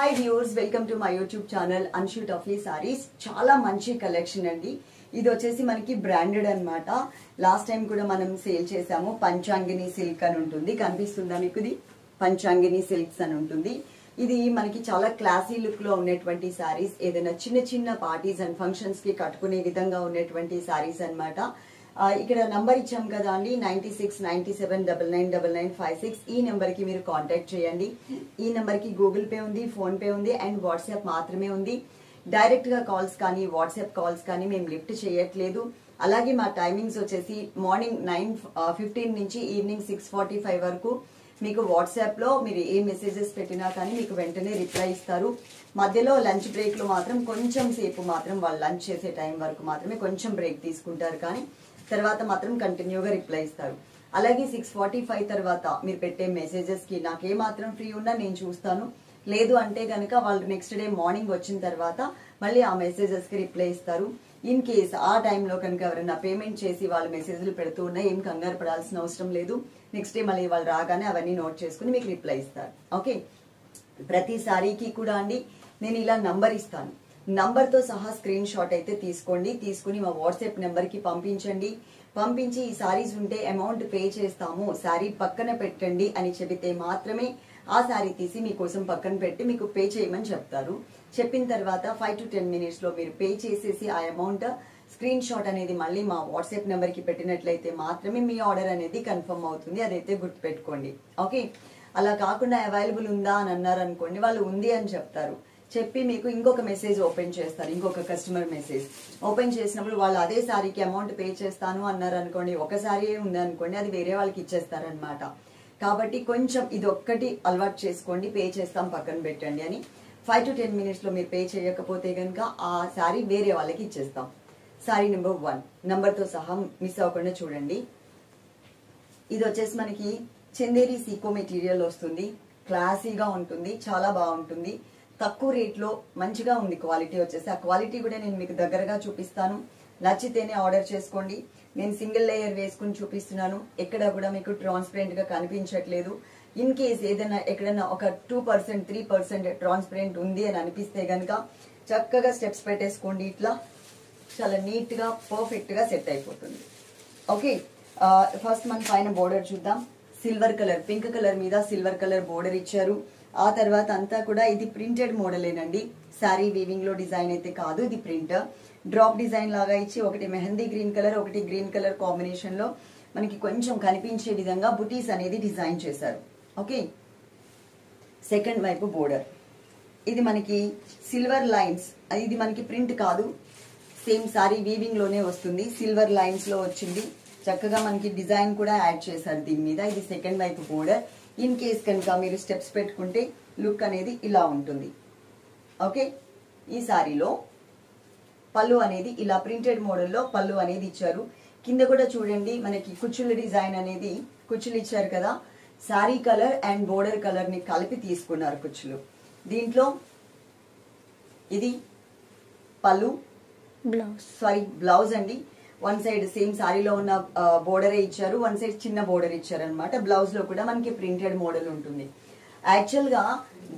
Hi viewers, welcome to my YouTube channel Anshu Tuffy saris. చాలా మంచి collection అండి. ఇది వచ్చేసి మనకి బ్రాండెడ్ అన్నమాట. లాస్ట్ టైం కూడా మనం సేల్ చేసాము. పంచాంగిని సిల్క్ అని ఉంటుంది, కనిపిస్తుందా మీకు? ఇది పంచాంగిని సిల్క్స్ అని ఉంటుంది. ఇది మనకి చాలా క్లాసీ లుక్ లో ఉన్నటువంటి సారీస్, ఏదైనా చిన్న చిన్న పార్టీస్ అండ్ ఫంక్షన్స్ కి కట్టుకునే విధంగా ఉన్నటువంటి సారీస్ అన్నమాట. ఇక్కడ నంబర్ ఇచ్చాం కదా అండి, 9697999956. ఈ నెంబర్ కి మీరు కాంటాక్ట్ చేయండి. ఈ నెంబర్ కి గూగుల్ పే ఉంది, ఫోన్ పే ఉంది అండ్ వాట్సాప్ మాత్రమే ఉంది. డైరెక్ట్ గా కాల్స్ కానీ వాట్సాప్ కాల్స్ కానీ మేము లిఫ్ట్ చేయట్లేదు. అలాగే మా టైమింగ్స్ వచ్చేసి మార్నింగ్ 9:15 నుంచి ఈవినింగ్ 6:45 వరకు. మీకు వాట్సాప్ లో మీరు ఏ మెసేజెస్ పెట్టినా కానీ మీకు వెంటనే రిప్లై ఇస్తారు. మధ్యలో లంచ్ బ్రేక్ లో మాత్రం కొంచెం సేపు మాత్రం వాళ్ళు లంచ్ చేసే టైం వరకు మాత్రమే కొంచెం బ్రేక్ తీసుకుంటారు, కానీ తర్వాత మాత్రం కంటిన్యూగా రిప్లై ఇస్తారు. అలాగే 6:45 తర్వాత మీరు పెట్టే మెసేజెస్ కి నాకు ఏ మాత్రం ఫ్రీ ఉన్నా నేను చూస్తాను. లేదు అంటే కనుక వాళ్ళు నెక్స్ట్ డే మార్నింగ్ వచ్చిన తర్వాత మళ్ళీ ఆ మెసేజెస్ కి రిప్లై ఇస్తారు. ఇన్ కేస్ ఆ టైంలో కనుక ఎవరైనా పేమెంట్ చేసి వాళ్ళు మెసేజ్లు పెడుతూ ఉన్నా ఏం కంగారు పడాల్సిన అవసరం లేదు. నెక్స్ట్ డే మళ్ళీ వాళ్ళు రాగానే అవన్నీ నోట్ చేసుకుని మీకు రిప్లై ఇస్తారు. ఓకే, ప్రతి సారీకి కూడా అండి నేను ఇలా నంబర్ ఇస్తాను. నంబర్ తో సహా స్క్రీన్ షాట్ అయితే తీసుకోండి. తీసుకుని మా వాట్సాప్ నెంబర్ కి పంపించండి. పంపించి ఈ సారీస్ ఉంటే అమౌంట్ పే చేస్తాము, సారీ పక్కన పెట్టండి అని చెబితే మాత్రమే ఆ సారీ తీసి మీకోసం పక్కన పెట్టి మీకు పే చేయమని చెప్తారు. చెప్పిన తర్వాత 5 to 10 minutes లో మీరు పే చేసేసి ఆ అమౌంట్ స్క్రీన్ షాట్ అనేది మళ్ళీ మా వాట్సాప్ నెంబర్ కి పెట్టినట్లయితే మాత్రమే మీ ఆర్డర్ అనేది కన్ఫర్మ్ అవుతుంది. అదైతే గుర్తుపెట్టుకోండి. ఓకే, అలా కాకుండా అవైలబుల్ ఉందా అని అన్నారు అనుకోండి, వాళ్ళు ఉంది అని చెప్తారు. చెప్పి మీకు ఇంకొక మెసేజ్ ఓపెన్ చేస్తారు, ఇంకొక కస్టమర్ మెసేజ్ ఓపెన్ చేసినప్పుడు వాళ్ళు అదే సారీకి అమౌంట్ పే చేస్తాను అన్నారు అనుకోండి, ఒక సారీ ఉంది అనుకోండి, అది వేరే వాళ్ళకి ఇచ్చేస్తారనమాట. కాబట్టి కొంచెం ఇది ఒక్కటి అలవాటు చేసుకోండి, పే చేస్తాం పక్కన పెట్టండి అని. 5 to 10 minutes లో మీరు పే చేయకపోతే కనుక ఆ సారీ వేరే వాళ్ళకి ఇచ్చేస్తాం. సారీ నెంబర్ 1 నంబర్ తో సహా మిస్ అవ్వకుండా చూడండి. ఇది వచ్చేసి మనకి చందేరి సీకో మెటీరియల్ వస్తుంది. క్లాసీగా ఉంటుంది, చాలా బాగుంటుంది. తక్కువ రేట్ లో మంచిగా ఉంది క్వాలిటీ వచ్చేసి. ఆ క్వాలిటీ కూడా నేను మీకు దగ్గరగా చూపిస్తాను. నచ్చితేనే ఆర్డర్ చేసుకోండి. నేను సింగిల్ లేయర్ వేసుకుని చూపిస్తున్నాను. ఎక్కడ కూడా మీకు ట్రాన్స్పరెంట్ గా కనిపించట్లేదు. ఇన్ కేస్ ఏదైనా ఎక్కడైనా ఒక 2%, 3% ట్రాన్స్పరెంట్ ఉంది అని అనిపిస్తే గనక చక్కగా స్టెప్స్ పెట్టేసుకోండి. ఇట్లా చాలా నీట్ గా పర్ఫెక్ట్ గా సెట్ అయిపోతుంది. ఓకే, ఫస్ట్ మన పైన బోర్డర్ చూద్దాం. సిల్వర్ కలర్, పింక్ కలర్ మీద సిల్వర్ కలర్ బోర్డర్ ఇచ్చారు. ఆ తర్వాత అంతా కూడా ఇది ప్రింటెడ్ మోడలేనండి. శారీ వీవింగ్ లో డిజైన్ అయితే కాదు, ఇది ప్రింట్. డ్రాప్ డిజైన్ లాగా ఇచ్చి ఒకటి మెహందీ గ్రీన్ కలర్, ఒకటి గ్రీన్ కలర్ కాంబినేషన్ లో మనకి కొంచెం కనిపించే విధంగా బుటీస్ అనేది డిజైన్ చేశారు. ఓకే, సెకండ్ వైపు బోర్డర్ ఇది మనకి సిల్వర్ లైన్స్. ఇది మనకి ప్రింట్ కాదు, సేమ్ సారీ వీవింగ్ లోనే వస్తుంది. సిల్వర్ లైన్స్ లో వచ్చింది. చక్కగా మనకి డిజైన్ కూడా యాడ్ చేశారు దీని మీద. ఇది సెకండ్ వైపు బోర్డర్. ఇన్ కేస్ కనుక మీరు స్టెప్స్ పెట్టుకుంటే లుక్ అనేది ఇలా ఉంటుంది. ఓకే, ఈ సారీలో పళ్ళు అనేది ఇలా ప్రింటెడ్ మోడల్లో పళ్ళు అనేది ఇచ్చారు. కింద కూడా చూడండి మనకి కుచ్చుల డిజైన్ అనేది, కుచ్చులు ఇచ్చారు కదా, sorry colour and border colour ని కలిపి తీసుకున్నారు కుచ్చులు. దీంట్లో ఇది పళ్ళు, బ్లౌజ్ అండి. వన్ సైడ్ సేమ్ సారీలో ఉన్న బోర్డరే ఇచ్చారు, వన్ సైడ్ చిన్న బోర్డర్ ఇచ్చారు అనమాట. బ్లౌజ్ లో కూడా మనకి ప్రింటెడ్ మోడల్ ఉంటుంది. యాక్చువల్ గా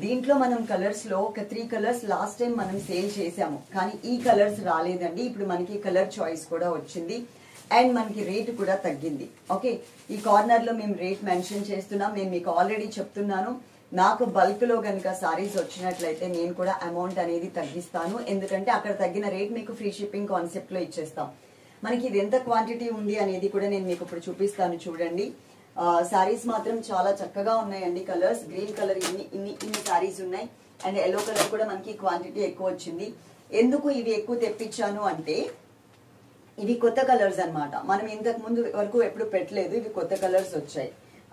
దీంట్లో మనం కలర్స్ లో ఒక 3 కలర్స్ లాస్ట్ టైం మనం సేల్ చేసాము, కానీ ఈ కలర్స్ రాలేదండి. ఇప్పుడు మనకి కలర్ చాయిస్ కూడా వచ్చింది అండ్ మనకి రేట్ కూడా తగ్గింది. ఓకే, ఈ కార్నర్ లో మేము రేట్ మెన్షన్ చేస్తున్నాం. నేను మీకు ఆల్రెడీ చెప్తున్నాను, నాకు బల్క్ లో కనుక సారీస్ వచ్చినట్లయితే నేను కూడా అమౌంట్ అనేది తగ్గిస్తాను. ఎందుకంటే అక్కడ తగ్గిన రేట్ మీకు ఫ్రీ షిప్పింగ్ కాన్సెప్ట్ లో ఇచ్చేస్తాం. మనకి ఇది ఎంత క్వాంటిటీ ఉంది అనేది కూడా నేను మీకు ఇప్పుడు చూపిస్తాను. చూడండి, సారీస్ మాత్రం చాలా చక్కగా ఉన్నాయండి. కలర్స్ గ్రీన్ కలర్ ఇన్ని సారీస్ ఉన్నాయి అండ్ ఎల్లో కలర్ కూడా మనకి క్వాంటిటీ ఎక్కువ వచ్చింది. ఎందుకు ఇవి ఎక్కువ తెప్పించాను అంటే ఇవి కొత్త కలర్స్ అన్నమాట. మనం ఇంతకు ముందు వరకు ఎప్పుడు పెట్టలేదు, ఇవి కొత్త కలర్స్ వచ్చాయి.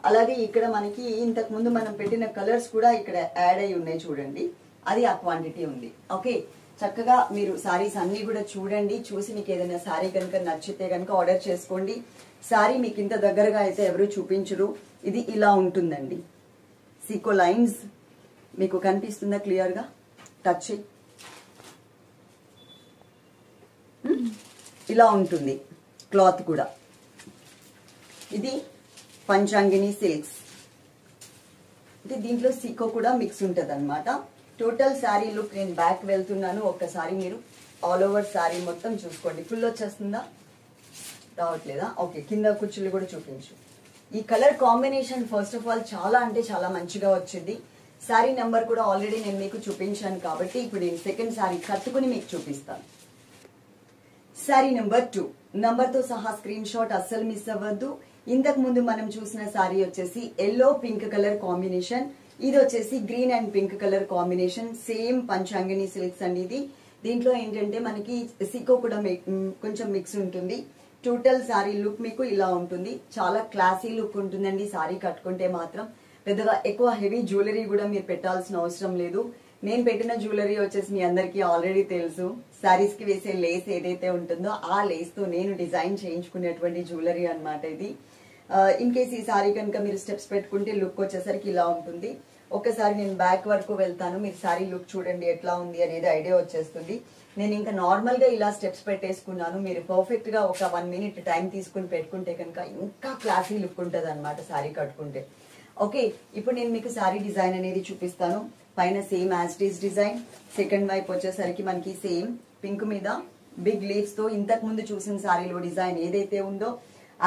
అలాగే ఇక్కడ మనకి ఇంతకు ముందు మనం పెట్టిన కలర్స్ కూడా ఇక్కడ యాడ్ అయి ఉన్నాయి చూడండి, అది ఆ క్వాంటిటీ ఉంది. ఓకే, చక్కగా మీరు సారీస్ అన్ని కూడా చూడండి. చూసి మీకు ఏదైనా సారీ కనుక నచ్చితే కనుక ఆర్డర్ చేసుకోండి. సారీ మీకు ఇంత దగ్గరగా అయితే ఎవరు చూపించరు. ఇది ఇలా ఉంటుందండి. సీకో లైన్స్ మీకు కనిపిస్తుందా క్లియర్ గా? టచ్ ఇలా ఉంటుంది క్లాత్ కూడా. ఇది పంచాంగిని సిల్క్స్. అంటే దీంట్లో సీకో కూడా మిక్స్ ఉంటది అనమాట. టోటల్ శారీ లుక్ నేను బ్యాక్ వెళ్తున్నాను, ఒక్కసారి మీరు ఆల్ ఓవర్ శారీ మొత్తం చూసుకోండి. ఫుల్ వచ్చేస్తుందా, రావట్లేదా? ఓకే, కింద కుచ్చులు కూడా చూపించు. ఈ colour combination first of all చాలా అంటే చాలా మంచిగా వచ్చింది. శారీ నెంబర్ కూడా ఆల్రెడీ నేను మీకు చూపించాను కాబట్టి ఇప్పుడు నేను సెకండ్ శారీ కట్టుకుని మీకు చూపిస్తాను. శారీ నెంబర్ 2 నంబర్ తో సహా స్క్రీన్ షాట్ అస్సలు మిస్ అవ్వద్దు. ఇంతకు ముందు మనం చూసిన శారీ వచ్చేసి ఎల్లో పింక్ కలర్ కాంబినేషన్, ఇది వచ్చేసి green and pink colour combination. Same Panchangini silks అండి ఇది. దీంట్లో ఏంటంటే మనకి సికో కూడా కొంచెం మిక్స్ ఉంటుంది. టోటల్ శారీ లుక్ మీకు ఇలా ఉంటుంది. చాలా క్లాసీ లుక్ ఉంటుందండి శారీ కట్టుకుంటే మాత్రం. పెద్దగా ఎక్కువ హెవీ జ్యువెలరీ కూడా మీరు పెట్టాల్సిన అవసరం లేదు. నేను పెట్టిన జ్యువెలరీ వచ్చేసి మీ అందరికీ ఆల్రెడీ తెలుసు. శారీస్ కి వేసే లేస్ ఏదైతే ఉంటుందో ఆ లేస్ తో నేను డిజైన్ చేయించుకునేటువంటి జ్యువెలరీ అన్నమాట ఇది. ఇన్ కేస్ ఈ శారీ కనుక మీరు స్టెప్స్ పెట్టుకుంటే లుక్ వచ్చేసరికి ఇలా ఉంటుంది. ఒకసారి నేను బ్యాక్ వరకు వెళ్తాను, మీరు శారీ లుక్ చూడండి ఎట్లా ఉంది అనేది ఐడియా వచ్చేస్తుంది. నేను ఇంకా నార్మల్ గా ఇలా స్టెప్స్ పెట్టేసుకున్నాను. మీరు పర్ఫెక్ట్ గా ఒక 1 మినిట్ టైం తీసుకుని పెట్టుకుంటే కనుక ఇంకా క్లాసీ లుక్ ఉంటుంది అనమాట శారీ కట్టుకుంటే. ఓకే, ఇప్పుడు నేను మీకు శారీ డిజైన్ అనేది చూపిస్తాను. పైన same as it is design, second వైపు వచ్చేసరికి మనకి సేమ్ పింక్ మీద బిగ్ లీవ్స్ తో ఇంతకు ముందు చూసిన శారీలో డిజైన్ ఏదైతే ఉందో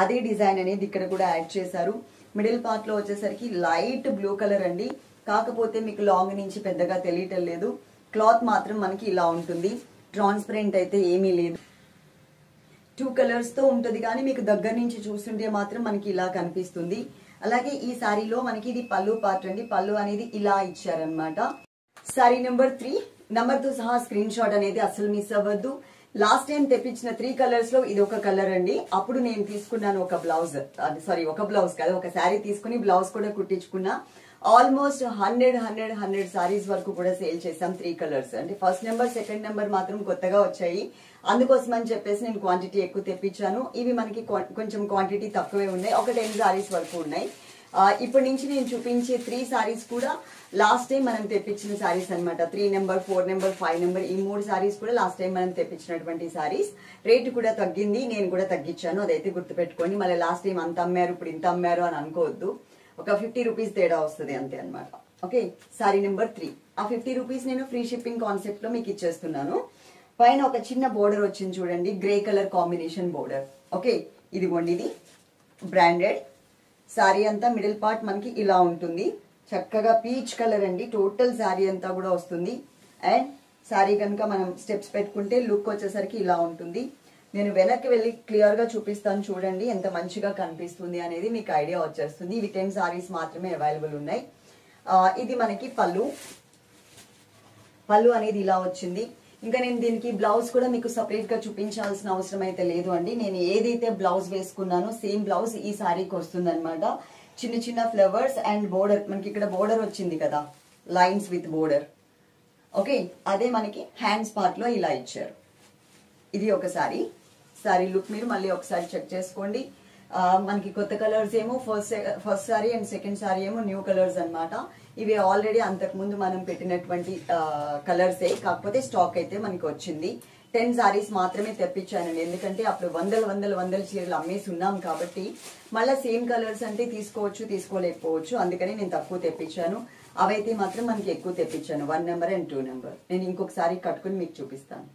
అదే డిజైన్ అనేది ఇక్కడ కూడా యాడ్ చేశారు. మిడిల్ పార్ట్ లో వచ్చేసరికి లైట్ బ్లూ కలర్ అండి, కాకపోతే మీకు లాంగ్ నుంచి పెద్దగా తెలియటం లేదు. క్లాత్ మాత్రం మనకి ఇలా ఉంటుంది, ట్రాన్స్పరెంట్ అయితే ఏమీ లేదు. 2 కలర్స్ తో ఉంటుంది కానీ మీకు దగ్గర నుంచి చూస్తుంటే మాత్రం మనకి ఇలా కనిపిస్తుంది. అలాగే ఈ శారీలో మనకి ఇది పళ్ళు పార్ట్ అండి, పళ్ళు అనేది ఇలా ఇచ్చారనమాట. శారీ నెంబర్ 3 నంబర్ తో సహా స్క్రీన్ షాట్ అనేది అసలు మిస్ అవ్వద్దు. లాస్ట్ టైం తెప్పించిన 3 కలర్స్ లో ఇది ఒక కలర్ అండి. అప్పుడు నేను తీసుకున్నాను ఒక బ్లౌజ్, ఒక బ్లౌజ్ కాదు, ఒక శారీ తీసుకుని బ్లౌజ్ కూడా కుట్టించుకున్నా. ఆల్మోస్ట్ 100 సారీస్ వరకు కూడా సేల్ చేసాం 3 కలర్స్. అంటే ఫస్ట్ నెంబర్ సెకండ్ నెంబర్ మాత్రం కొత్తగా వచ్చాయి, అందుకోసం అని చెప్పేసి నేను క్వాంటిటీ ఎక్కువ తెప్పించాను. ఇవి మనకి కొంచెం క్వాంటిటీ తక్కువే ఉన్నాయి, ఒక 10 సారీస్ వరకు ఉన్నాయి. ఇప్పటి నుంచి నేను చూపించే 3 సారీస్ కూడా లాస్ట్ టైం మనం తెప్పించిన సారీస్ అనమాట. 3 నెంబర్ 4 నెంబర్ 5 నెంబర్ ఈ 3 సారీస్ కూడా లాస్ట్ టైం మనం తెప్పించినటువంటి సారీస్. రేటు కూడా తగ్గింది, నేను కూడా తగ్గించాను, అదైతే గుర్తుపెట్టుకోండి. మళ్ళీ లాస్ట్ టైం అంత అమ్మారు ఇప్పుడు ఇంత అమ్మారు అని అనుకోవద్దు. ఒక 50 రూపీస్ తేడా వస్తుంది అంతే అనమాట. ఓకే, సారీ నెంబర్ 3 ఆ 50 రూపీస్ నేను ఫ్రీ షిప్పింగ్ కాన్సెప్ట్ లో మీకు ఇచ్చేస్తున్నాను. పైన ఒక చిన్న బోర్డర్ వచ్చింది చూడండి, grey colour combination border. Okay, ఇదిగోండి, ఇది బ్రాండెడ్. శారీ అంతా మిడిల్ పార్ట్ మనకి ఇలా ఉంటుంది, చక్కగా పీచ్ కలర్ అండి. టోటల్ శారీ అంతా కూడా వస్తుంది. అండ్ శారీ కనుక మనం స్టెప్స్ పెట్టుకుంటే లుక్ వచ్చేసరికి ఇలా ఉంటుంది. నేను వెనక్కి వెళ్ళి క్లియర్ గా చూపిస్తాను చూడండి ఎంత మంచిగా కనిపిస్తుంది అనేది మీకు ఐడియా వచ్చేస్తుంది. ఇవి 10 సారీస్ మాత్రమే అవైలబుల్ ఉన్నాయి. ఇది మనకి పళ్ళు అనేది ఇలా వచ్చింది. ఇంకా నేను దీనికి బ్లౌజ్ కూడా మీకు సపరేట్ గా చూపించాల్సిన అవసరం అయితే లేదు అండి. నేను ఏదైతే బ్లౌజ్ వేసుకున్నానో సేమ్ బ్లౌజ్ ఈ శారీకి వస్తుంది అనమాట. చిన్న చిన్న ఫ్లవర్స్ అండ్ బోర్డర్, మనకి ఇక్కడ బోర్డర్ వచ్చింది కదా, లైన్స్ విత్ బోర్డర్. ఓకే, అదే మనకి హ్యాండ్స్ పార్ట్ లో ఇలా ఇచ్చారు. ఇది ఒక శారీ లుక్ మీరు మళ్ళీ ఒకసారి చెక్ చేసుకోండి. మనకి కొత్త కలర్స్ ఏమో first sari and second sari ఏమో న్యూ కలర్స్ అనమాట. ఇవి ఆల్రెడీ అంతకు ముందు మనం పెట్టినటువంటి కలర్సే, కాకపోతే స్టాక్ అయితే మనకి వచ్చింది. 10 సారీస్ మాత్రమే తెప్పించానండి, ఎందుకంటే అప్పుడు వందల చీరలు అమ్మేసి ఉన్నాం కాబట్టి మళ్ళీ సేమ్ కలర్స్ అంటే తీసుకోలేకపోవచ్చు. అందుకని నేను తక్కువ తెప్పించాను. అవైతే మాత్రం మనకి ఎక్కువ తెప్పించాను, 1 నెంబర్ అండ్ 2 నెంబర్. నేను ఇంకొకసారి కట్టుకుని మీకు చూపిస్తాను.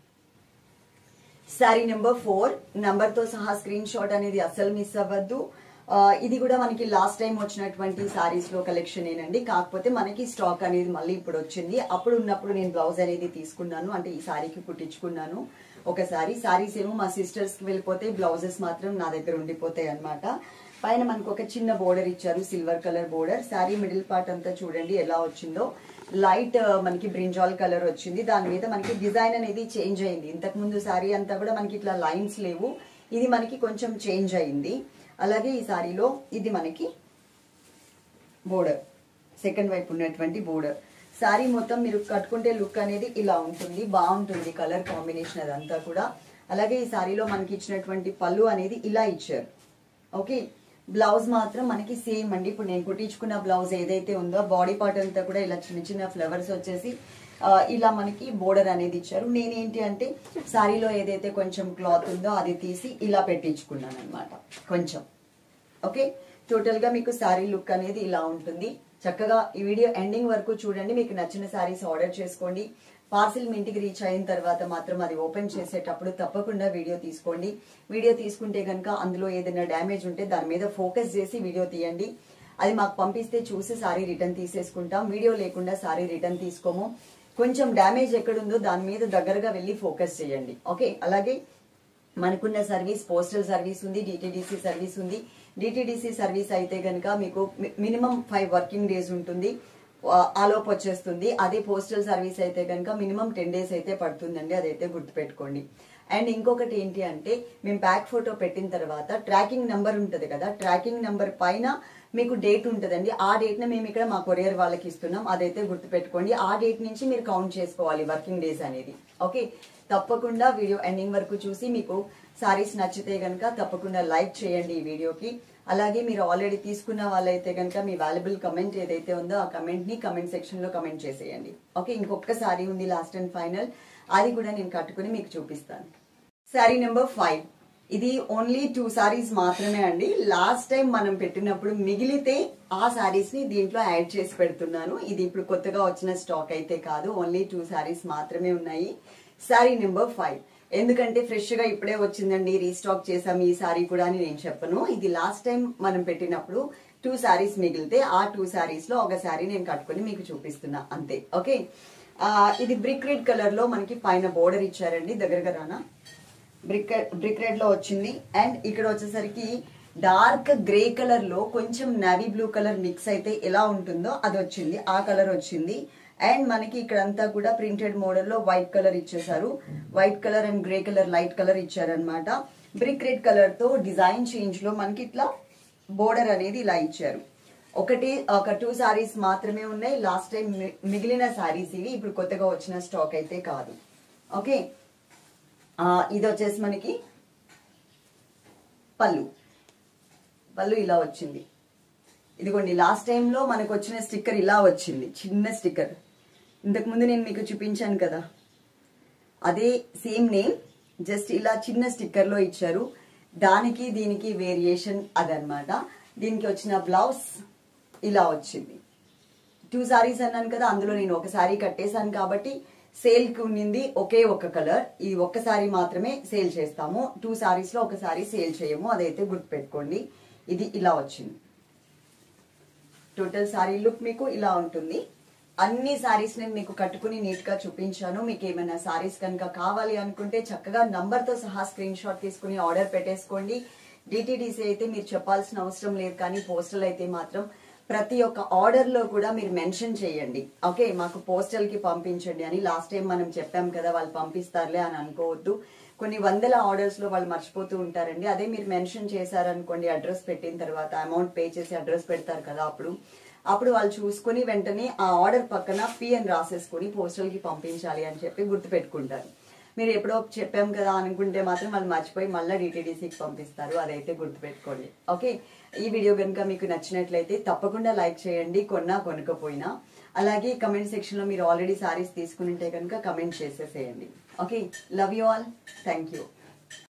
శారీ నెంబర్ 4 నంబర్ తో సహా స్క్రీన్ షాట్ అనేది అస్సలు మిస్ అవ్వద్దు. ఇది కూడా మనకి లాస్ట్ టైం వచ్చినటువంటి సారీస్ లో కలెక్షన్ ఏనండి, కాకపోతే మనకి స్టాక్ అనేది మళ్ళీ ఇప్పుడు వచ్చింది. అప్పుడు ఉన్నప్పుడు నేను బ్లౌజ్ అనేది తీసుకున్నాను, అంటే ఈ సారీకి కుట్టించుకున్నాను. ఒకసారి సారీస్ ఏమో మా సిస్టర్స్ కి వెళ్ళిపోతే, బ్లౌజెస్ మాత్రం నా దగ్గర ఉండిపోతాయి అనమాట. పైన మనకు ఒక చిన్న బోర్డర్ ఇచ్చారు, silver colour border. Sari middle part అంతా చూడండి ఎలా వచ్చిందో, లైట్ మనకి బ్రింజాల్ కలర్ వచ్చింది. దాని మీద మనకి డిజైన్ అనేది చేంజ్ అయింది. ఇంతకు ముందు శారీ అంతా కూడా మనకి ఇట్లా లైన్స్ లేవు, ఇది మనకి కొంచెం చేంజ్ అయింది. అలాగే ఈ శారీలో ఇది మనకి బోర్డర్, సెకండ్ వైపు ఉన్నటువంటి బోర్డర్. శారీ మొత్తం మీరు కట్టుకుంటే లుక్ అనేది ఇలా ఉంటుంది, బాగుంటుంది కలర్ కాంబినేషన్ అదంతా కూడా. అలాగే ఈ శారీలో మనకి ఇచ్చినటువంటి పళ్ళు అనేది ఇలా ఇచ్చారు. ఓకే, బ్లౌజ్ మాత్రం మనకి సేమ్ అండి. ఇప్పుడు నేను కుట్టించుకున్న బ్లౌజ్ ఏదైతే ఉందో బాడీ పార్ట్ అంతా కూడా ఇలా చిన్న చిన్న ఫ్లవర్స్ వచ్చేసి ఇలా మనకి బోర్డర్ అనేది ఇచ్చారు. నేనేంటి అంటే శారీలో ఏదైతే కొంచెం క్లాత్ ఉందో అది తీసి ఇలా పెట్టించుకున్నాను అనమాట కొంచెం. ఓకే, టోటల్ గా మీకు శారీ లుక్ అనేది ఇలా ఉంటుంది. చక్కగా ఈ వీడియో ఎండింగ్ వరకు చూడండి. మీకు నచ్చిన శారీస్ ఆర్డర్ చేసుకోండి. పార్సిల్ మీ ఇంటికి రీచ్ అయిన తర్వాత మాత్రం అది ఓపెన్ చేసేటప్పుడు తప్పకుండా వీడియో తీసుకోండి. వీడియో తీసుకుంటే కనుక అందులో ఏదైనా డ్యామేజ్ ఉంటే దాని మీద ఫోకస్ చేసి వీడియో తీయండి. అది మాకు పంపిస్తే చూసి సారీ రిటర్న్ తీసేసుకుంటాం. వీడియో లేకుండా సారీ రిటర్న్ తీసుకోము. కొంచెం డ్యామేజ్ ఎక్కడుందో దాని మీద దగ్గరగా వెళ్ళి ఫోకస్ చేయండి. ఓకే, అలాగే మనకున్న సర్వీస్ పోస్టల్ సర్వీస్ ఉంది, డిటిడిసి సర్వీస్ ఉంది. డిటిడిసి సర్వీస్ అయితే కనుక మీకు మినిమం 5 వర్కింగ్ డేస్ ఉంటుంది, ఆలోపు వచ్చేస్తుంది. అదే పోస్టల్ సర్వీస్ అయితే కనుక మినిమం 10 డేస్ అయితే పడుతుందండి, అదైతే గుర్తుపెట్టుకోండి. అండ్ ఇంకొకటి ఏంటి అంటే మేము బ్యాక్ ఫోటో పెట్టిన తర్వాత ట్రాకింగ్ నంబర్ ఉంటుంది కదా, ట్రాకింగ్ నంబర్ పైన మీకు డేట్ ఉంటుందండి. ఆ డేట్ ని మేము ఇక్కడ మా కొరియర్ వాళ్ళకి ఇస్తున్నాం, అదైతే గుర్తుపెట్టుకోండి. ఆ డేట్ నుంచి మీరు కౌంట్ చేసుకోవాలి వర్కింగ్ డేస్ అనేది. ఓకే, తప్పకుండా వీడియో ఎండింగ్ వరకు చూసి మీకు సారీస్ నచ్చితే కనుక తప్పకుండా లైక్ చేయండి ఈ వీడియోకి. అలాగే మీరు ఆల్రెడీ తీసుకున్న వాళ్ళైతే కనుక మీ వాల్యుబుల్ కమెంట్ ఏదైతే ఉందో ఆ కమెంట్ ని కమెంట్ సెక్షన్ లో కమెంట్ చేసేయండి. ఓకే, ఇంకొక సారీ ఉంది లాస్ట్ అండ్ ఫైనల్, అది కూడా నేను కట్టుకుని మీకు చూపిస్తాను. Sorry number 5. ఇది ఓన్లీ 2 సారీస్ మాత్రమే అండి. లాస్ట్ టైం మనం పెట్టినప్పుడు మిగిలితే ఆ సారీస్ ని దీంట్లో యాడ్ చేసి పెడుతున్నాను. ఇది ఇప్పుడు కొత్తగా వచ్చిన స్టాక్ అయితే కాదు, ఓన్లీ 2 సారీస్ మాత్రమే ఉన్నాయి. సారీ నెంబర్ 5 ఎందుకంటే ఫ్రెష్ గా ఇప్పుడే వచ్చిందండి, రీస్టాక్ చేసాం ఈ సారీ కూడా అని నేను చెప్పను. ఇది లాస్ట్ టైం మనం పెట్టినప్పుడు 2 సారీస్ మిగిలితే ఆ 2 సారీస్ లో ఒక సారీ నేను కట్టుకుని మీకు చూపిస్తున్నా అంతే. ఓకే, ఇది బ్రిక్ రెడ్ కలర్ లో మనకి పైన బోర్డర్ ఇచ్చారండి. దగ్గరగా రానా, బ్రిక్ రెడ్ లో వచ్చింది. అండ్ ఇక్కడ వచ్చేసరికి డార్క్ గ్రే కలర్ లో కొంచెం నావీ బ్లూ కలర్ మిక్స్ అయితే ఎలా ఉంటుందో అది వచ్చింది, ఆ కలర్ వచ్చింది. అండ్ మనకి ఇక్కడంతా కూడా ప్రింటెడ్ మోడల్ లో వైట్ కలర్ ఇచ్చేసారు. White colour and grey colour light colour ఇచ్చారనమాట. బ్రిక్ రెడ్ కలర్ తో డిజైన్ చేంజ్ లో మనకి ఇట్లా బోర్డర్ అనేది ఇలా ఇచ్చారు. ఒక 2 సారీస్ మాత్రమే ఉన్నాయి. లాస్ట్ టైం మిగిలిన సారీస్ ఇవి, ఇప్పుడు కొత్తగా వచ్చిన స్టాక్ అయితే కాదు. ఓకే, ఇది వచ్చేసి మనకి పళ్ళు ఇలా వచ్చింది. ఇదిగోండి, లాస్ట్ టైం లో మనకు వచ్చిన స్టిక్కర్ ఇలా వచ్చింది, చిన్న స్టిక్కర్. ఇంతకు ముందు నేను మీకు చూపించాను కదా, అదే సేమ్ నేమ్, జస్ట్ ఇలా చిన్న స్టిక్కర్ లో ఇచ్చారు. దానికి దీనికి వేరియేషన్ అదనమాట. దీనికి వచ్చిన బ్లౌజ్ ఇలా వచ్చింది. 2 సారీస్ అన్నాను కదా, అందులో నేను ఒక సారీ కట్టేశాను కాబట్టి సేల్ కి ఉన్నింది ఒకే ఒక కలర్. ఈ ఒక్క సారీ మాత్రమే సేల్ చేస్తాము, 2 సారీస్ లో ఒక సారీ సేల్ చేయము, అదైతే గుర్తుపెట్టుకోండి. ఇది ఇలా వచ్చింది. టోటల్ సారీ లుక్ మీకు ఇలా ఉంటుంది. అన్ని సారీస్ నేను మీకు కట్టుకుని నీట్ గా చూపించాను. మీకు ఏమైనా సారీస్ కనుక కావాలి అనుకుంటే చక్కగా నంబర్ తో సహా స్క్రీన్ షాట్ తీసుకుని ఆర్డర్ పెట్టేసుకోండి. డిటిడిసి అయితే మీరు చెప్పాల్సిన అవసరం లేదు, కానీ పోస్టల్ అయితే మాత్రం ప్రతి ఒక్క ఆర్డర్ లో కూడా మీరు మెన్షన్ చేయండి. ఓకే, మాకు పోస్టల్ కి పంపించండి అని. లాస్ట్ టైం మనం చెప్పాం కదా, వాళ్ళు పంపిస్తారులే అని అనుకోవద్దు. కొన్ని వందల ఆర్డర్స్ లో వాళ్ళు మర్చిపోతూ ఉంటారండి. అదే మీరు మెన్షన్ చేశారనుకోండి, అడ్రస్ పెట్టిన తర్వాత అమౌంట్ పే చేసి అడ్రస్ పెడతారు కదా, అప్పుడు వాళ్ళు చూసుకుని వెంటనే ఆ ఆర్డర్ పక్కన పి అని రాసేసుకుని పోస్టల్ కి పంపించాలి అని చెప్పి గుర్తు పెట్టుకుంటారు. మీరు ఎప్పుడో చెప్పాం కదా అనుకుంటే మాత్రం వాళ్ళు మర్చిపోయి మళ్ళీ డిటిడిసికి పంపిస్తారు, అదైతే గుర్తుపెట్టుకోండి. ఓకే, ఈ వీడియో కనుక మీకు నచ్చినట్లయితే తప్పకుండా లైక్ చేయండి, కొనకపోయినా. అలాగే కమెంట్ సెక్షన్ లో మీరు ఆల్రెడీ సారీస్ తీసుకుని ఉంటే కనుక కమెంట్ చేసేసేయండి. Okay, love you all, thank you.